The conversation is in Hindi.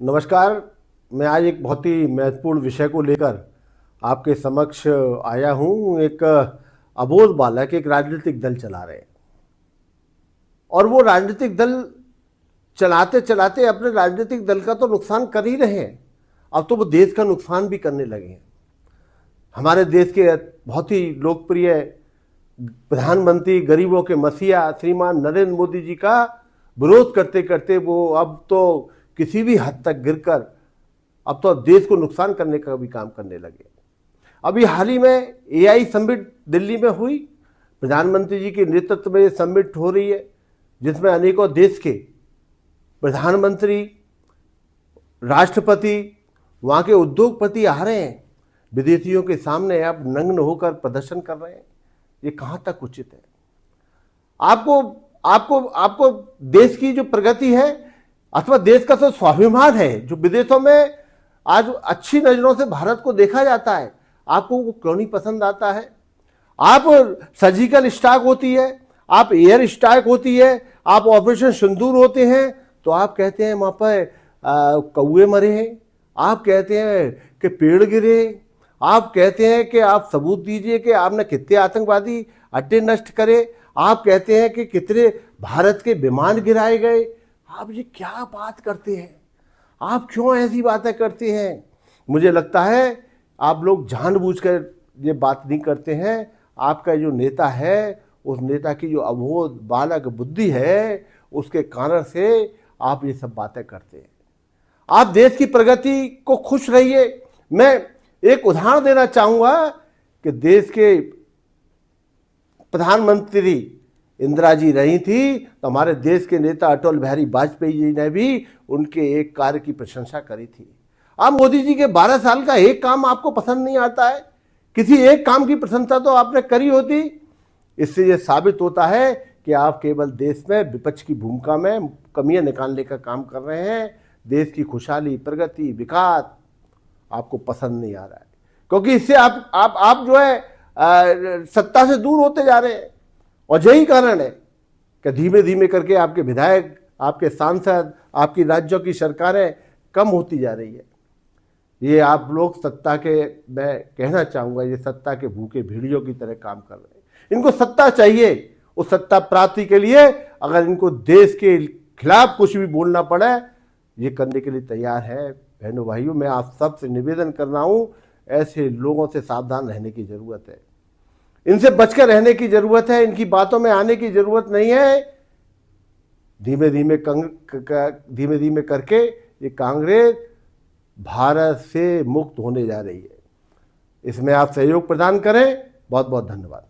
नमस्कार। मैं आज एक बहुत ही महत्वपूर्ण विषय को लेकर आपके समक्ष आया हूं। एक अबोध बालक एक राजनीतिक दल चला रहे हैं और वो राजनीतिक दल चलाते चलाते अपने राजनीतिक दल का तो नुकसान कर ही रहे हैं, अब तो वो देश का नुकसान भी करने लगे हैं। हमारे देश के बहुत ही लोकप्रिय प्रधानमंत्री, गरीबों के मसीहा श्रीमान नरेंद्र मोदी जी का विरोध करते करते वो अब तो किसी भी हद तक गिरकर अब तो देश को नुकसान करने का भी काम करने लगे। अभी हाल ही में एआई समिट दिल्ली में हुई, प्रधानमंत्री जी के नेतृत्व में समिट हो रही है जिसमें अनेकों देश के प्रधानमंत्री, राष्ट्रपति, वहाँ के उद्योगपति आ रहे हैं, विदेशियों के सामने अब नग्न होकर प्रदर्शन कर रहे हैं। ये कहाँ तक उचित है? आपको आपको आपको देश की जो प्रगति है अथवा देश का जो स्वाभिमान है, जो विदेशों में आज अच्छी नजरों से भारत को देखा जाता है, आपको वो क्यों नहीं पसंद आता है? आप सर्जिकल स्ट्राइक होती है, आप एयर स्ट्राइक होती है, आप ऑपरेशन सिंदूर होते हैं तो आप कहते हैं वहां पर कौए मरे हैं, आप कहते हैं कि पेड़ गिरे, आप कहते हैं कि आप सबूत दीजिए कि आपने कितने आतंकवादी अड्डे नष्ट करे, आप कहते हैं कि कितने भारत के विमान गिराए गए। आप ये क्या बात करते हैं? आप क्यों ऐसी बातें करते हैं? मुझे लगता है आप लोग जानबूझकर ये बात नहीं करते हैं। आपका जो नेता है, उस नेता की जो अबोध बालक बुद्धि है, उसके कारण से आप ये सब बातें करते हैं। आप देश की प्रगति को खुश रहिए। मैं एक उदाहरण देना चाहूंगा कि देश के प्रधानमंत्री इंदिरा जी रही थी तो हमारे देश के नेता अटल बिहारी वाजपेयी जी ने भी उनके एक कार्य की प्रशंसा करी थी। अब मोदी जी के 12 साल का एक काम आपको पसंद नहीं आता है, किसी एक काम की प्रशंसा तो आपने करी होती। इससे यह साबित होता है कि आप केवल देश में विपक्ष की भूमिका में कमियां निकालने का काम कर रहे हैं। देश की खुशहाली, प्रगति, विकास आपको पसंद नहीं आ रहा है, क्योंकि इससे आप जो है सत्ता से दूर होते जा रहे हैं। और यही कारण है कि धीमे धीमे करके आपके विधायक, आपके सांसद, आपकी राज्यों की सरकारें कम होती जा रही है। ये आप लोग सत्ता के, मैं कहना चाहूँगा, ये सत्ता के भूखे भेड़ियों की तरह काम कर रहे हैं। इनको सत्ता चाहिए, उस सत्ता प्राप्ति के लिए अगर इनको देश के खिलाफ कुछ भी बोलना पड़े, ये करने के लिए तैयार है। बहनों भाइयों, मैं आप सबसे निवेदन कर रहा हूँ, ऐसे लोगों से सावधान रहने की जरूरत है, इनसे बचकर रहने की जरूरत है, इनकी बातों में आने की जरूरत नहीं है। धीमे धीमे करके ये कांग्रेस भारत से मुक्त होने जा रही है। इसमें आप सहयोग प्रदान करें। बहुत बहुत धन्यवाद।